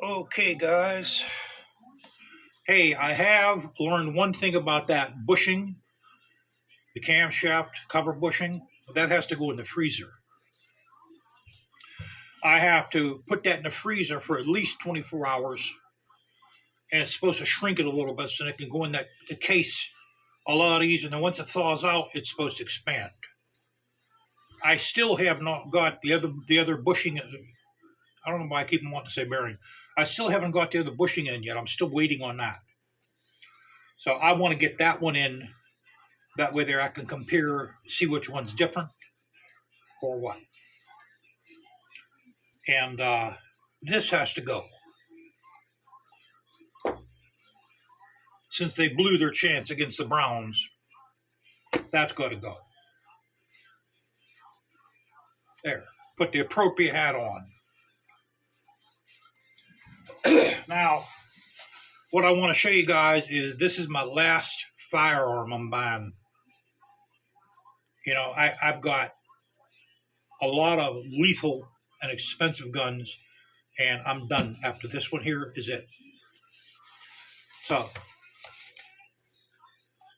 Okay, guys. Hey, I have learned one thing about that bushing, the camshaft cover bushing. That has to go in the freezer. I have to put that in the freezer for at least 24 hours, and it's supposed to shrink it a little bit so it can go in the case a lot easier. And then once it thaws out, it's supposed to expand. I still have not got the other bushing. I don't know why I keep wanting to say bearing. I still haven't got the other bushing in yet. I'm still waiting on that. So I want to get that one in. That way, there I can compare, see which one's different or what. And this has to go. Since they blew their chance against the Browns, that's got to go. There. Put the appropriate hat on. Now, what I want to show you guys is this is my last firearm I'm buying. You know, I've got a lot of lethal and expensive guns, and I'm done. After this one here is it. So,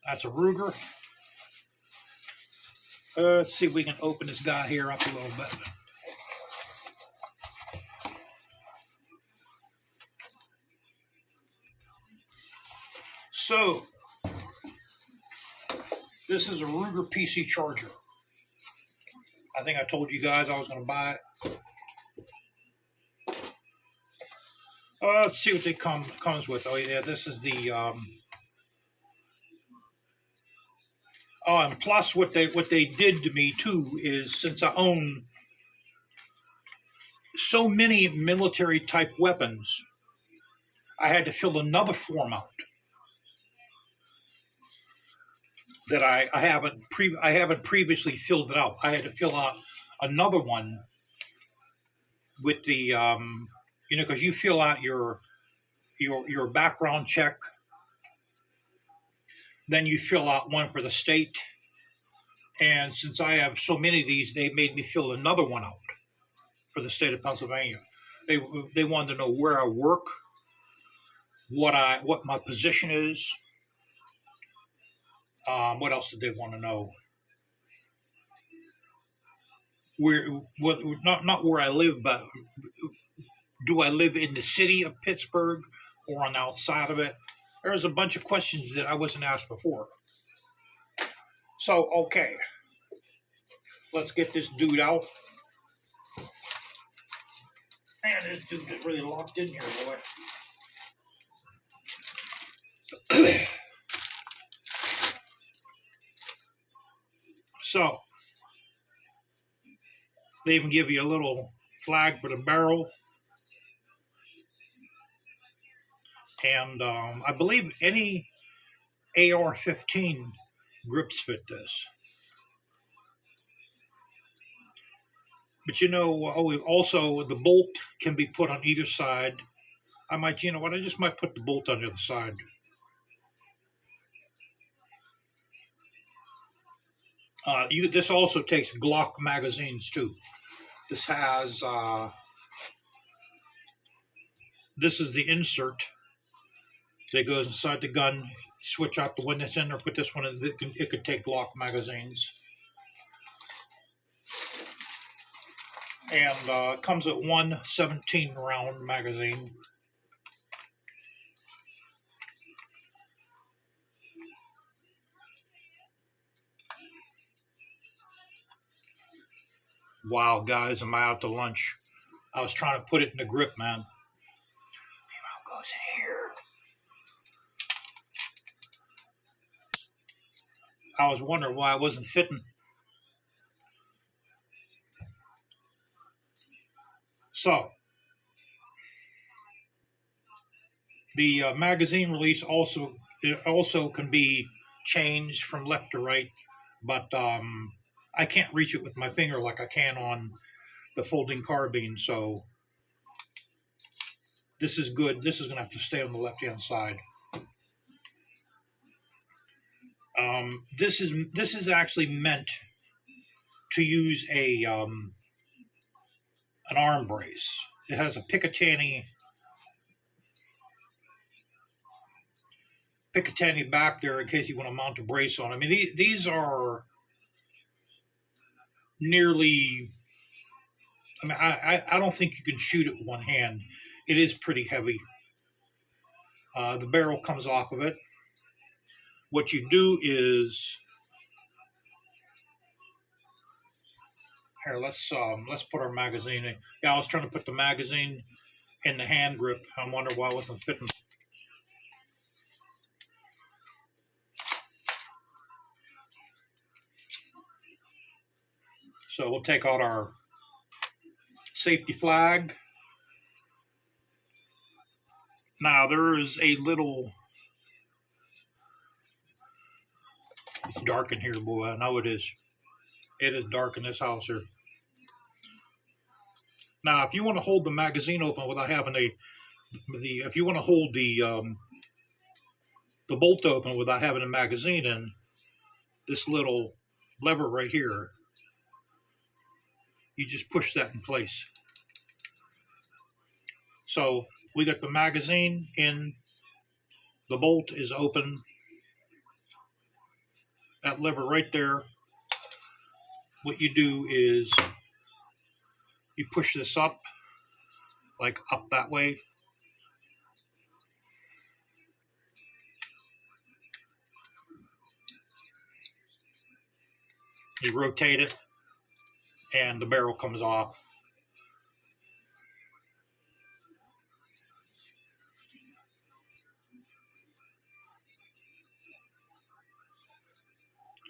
that's a Ruger. Let's see if we can open this guy here up a little bit. So, this is a Ruger PC charger. I think I told you guys I was going to buy it. Let's see what they comes with. Oh yeah, this is the. Oh, and plus what they did to me too is since I own so many military type weapons, I had to fill another form out that I haven't previously filled it out. I had to fill out another one with the because you fill out your background check, then you fill out one for the state, and since I have so many of these, they made me fill another one out for the state of Pennsylvania. They wanted to know where I work, what my position is. What else did they want to know? Not where I live, but do I live in the city of Pittsburgh or on the outside of it? There's a bunch of questions that I wasn't asked before. So, okay. Let's get this dude out. Man, this dude is really locked in here, boy. So, they even give you a little flag for the barrel. And I believe any AR-15 grips fit this. But also the bolt can be put on either side. I just might put the bolt on the other side. This also takes Glock magazines too. This has, this is the insert that goes inside the gun. Switch out the one that's in there, put this one in, it could take Glock magazines. And it comes with one 17-round magazine. Wow, guys, am I out to lunch? I was trying to put it in the grip, man. It goes in here. I was wondering why I wasn't fitting. So, the magazine release also can be changed from left to right, but I can't reach it with my finger like I can on the folding carbine. So this is good. This is going to have to stay on the left-hand side. This is actually meant to use an arm brace. It has a Picatinny Picatinny back there in case you want to mount a brace on. I mean, these are nearly. I mean, I don't think you can shoot it with one hand. It is pretty heavy. The barrel comes off of it. What you do is here. Let's put our magazine in. Yeah, I was trying to put the magazine in the hand grip. I wonder why it wasn't fitting. So we'll take out our safety flag. Now there is a little. It's dark in here, boy. I know it is. It is dark in this house here. Now, if you want to hold the magazine open without having if you want to hold the bolt open without having a magazine in, this little lever right here, you just push that in place. So we got the magazine in, the bolt is open. That lever right there, what you do is you push this up, like up that way. You rotate it, and the barrel comes off.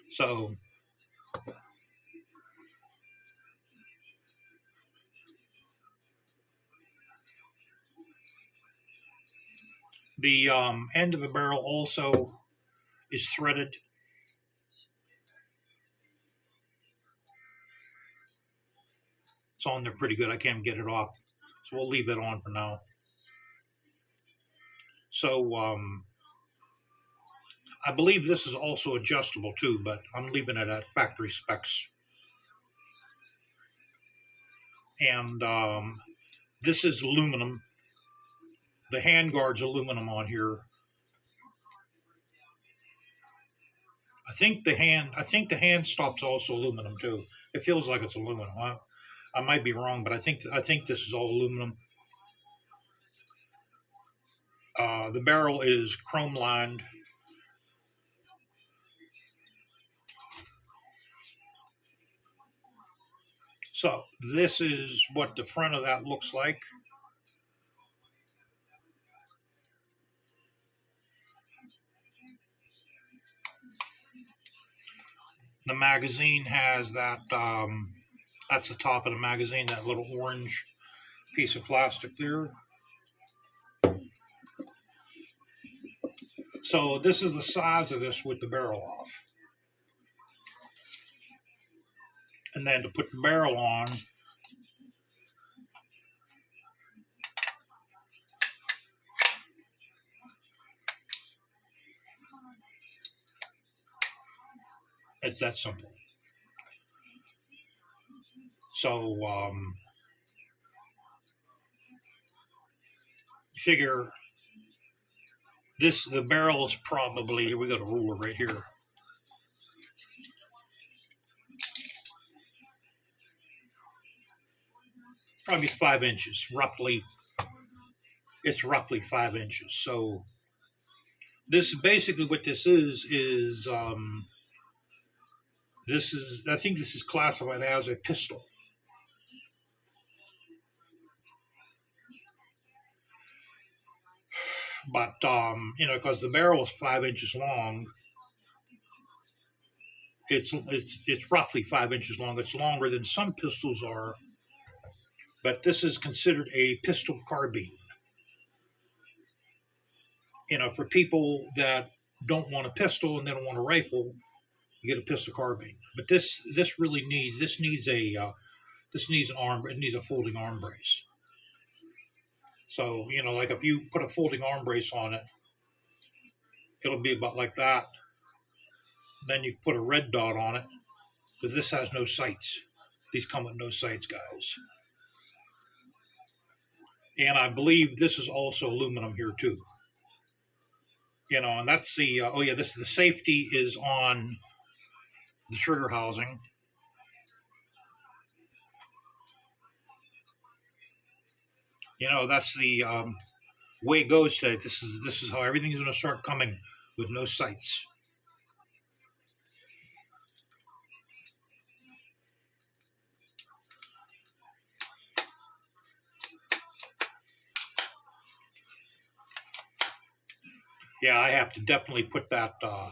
So the end of the barrel also is threaded. It's on there pretty good. I can't get it off. So we'll leave it on for now. So I believe this is also adjustable too, but I'm leaving it at factory specs. And this is aluminum. The handguard's aluminum on here. I think the hand stop's also aluminum too. It feels like it's aluminum. I might be wrong, but I think this is all aluminum. The barrel is chrome lined. So this is what the front of that looks like. The magazine has that, that's the top of the magazine, that little orange piece of plastic there. So this is the size of this with the barrel off. And then to put the barrel on, it's that simple. So figure the barrel is probably, we got a ruler right here. Probably 5 inches, roughly. It's roughly 5 inches. So this basically what this is I think this is classified as a pistol. But because the barrel is 5 inches long, it's roughly 5 inches long. It's longer than some pistols are, but this is considered a pistol carbine. For people that don't want a pistol and they don't want a rifle, you get a pistol carbine. But this needs an arm. It needs a folding arm brace. So like if you put a folding arm brace on it, it'll be about like that. Then you put a red dot on it because this has no sights. These come with no sights, guys. And I believe this is also aluminum here too. You know, and that's the oh yeah, this the safety is on the trigger housing. You know, that's the way it goes today. This is how everything's going to start coming with no sights. Yeah, I have to definitely put that. I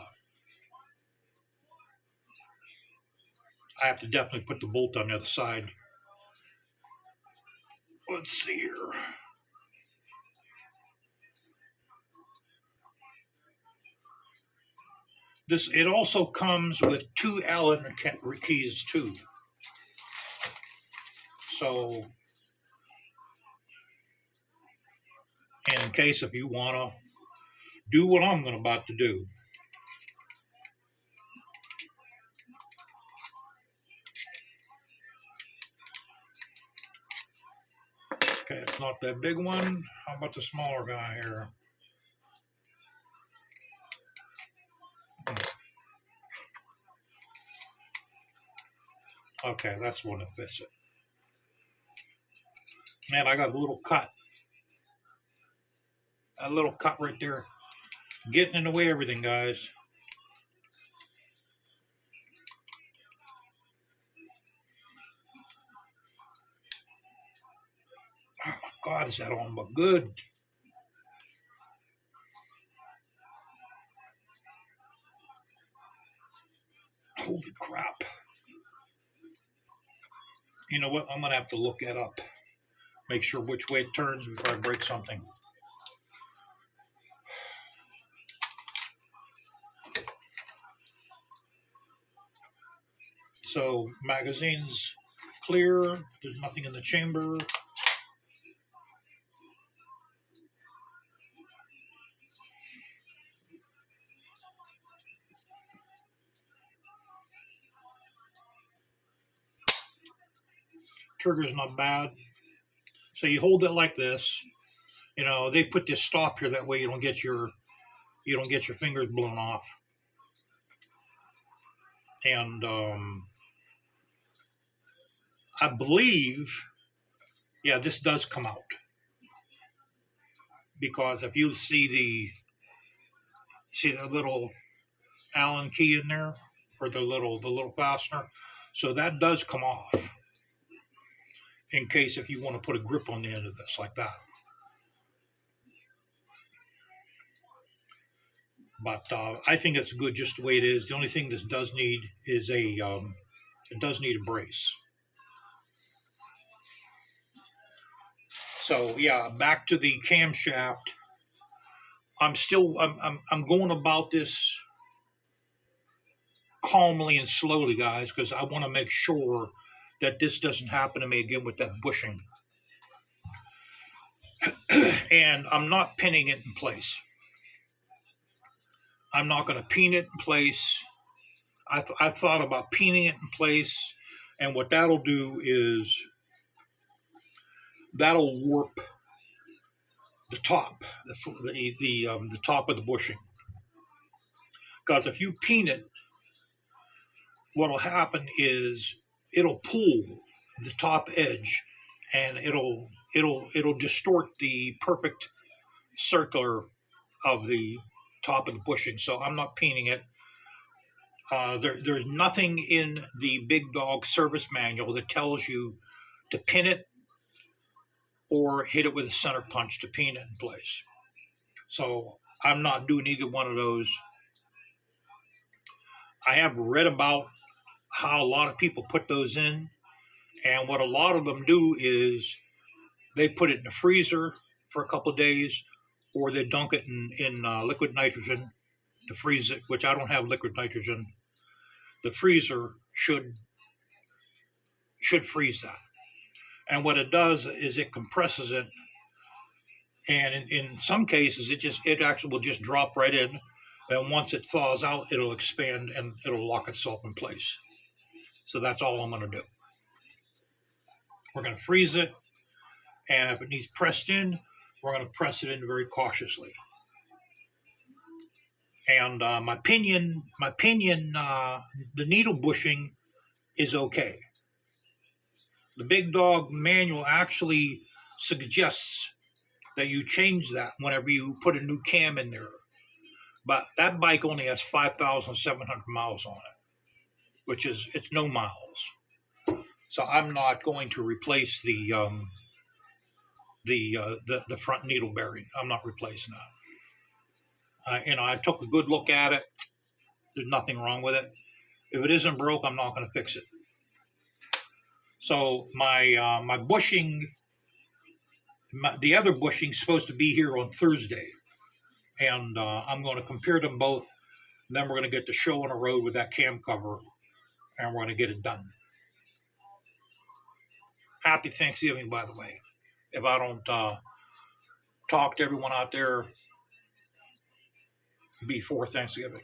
have to definitely put the bolt on the other side. Let's see here. This it also comes with 2 Allen keys too. So, in case if you want to do what I'm about to do. Okay, it's not that big one. How about the smaller guy here? Okay, that's one that fits it. Man, I got a little cut. A little cut right there. Getting in the way of everything, guys. Oh my God, is that on but good? Holy crap. You know what? I'm going to have to look that up. Make sure which way it turns before I break something. So, magazine's clear. There's nothing in the chamber. Trigger's not bad. So you hold it like this. You know, they put this stop here that way you don't get your fingers blown off. And I believe, yeah, this does come out because if you see the little Allen key in there or the little fastener, so that does come off in case if you want to put a grip on the end of this like that. But I think it's good just the way it is. The only thing this does need is it does need a brace. So yeah, back to the camshaft. I'm going about this calmly and slowly, guys, because I want to make sure that this doesn't happen to me again with that bushing. And I'm not pinning it in place. I'm not going to pin it in place. I thought about pinning it in place, and what that'll do is that'll warp the top, the top of the bushing. Because if you pin it, what'll happen is it'll pull the top edge, and it'll distort the perfect circular of the top of the bushing. So I'm not pinning it. There's nothing in the Big Dog service manual that tells you to pin it or hit it with a center punch to pin it in place. So I'm not doing either one of those. I have read about how a lot of people put those in, and what a lot of them do is they put it in the freezer for a couple of days, or they dunk it in liquid nitrogen to freeze it, which I don't have liquid nitrogen. The freezer should freeze that. And what it does is it compresses it, and in some cases it actually will just drop right in. And once it thaws out, it'll expand and it'll lock itself in place. So that's all I'm going to do. We're going to freeze it, and if it needs pressed in, we're going to press it in very cautiously. And my pinion, the needle bushing is okay. The big dog manual actually suggests that you change that whenever you put a new cam in there. But that bike only has 5,700 miles on it, which is it's no miles. So I'm not going to replace the front needle bearing. I'm not replacing that. I took a good look at it. There's nothing wrong with it. If it isn't broke, I'm not going to fix it. So my bushing, the other bushing, is supposed to be here on Thursday, and I'm going to compare them both. And then we're going to get the show on the road with that cam cover, and we're going to get it done. Happy Thanksgiving, by the way. If I don't talk to everyone out there before Thanksgiving.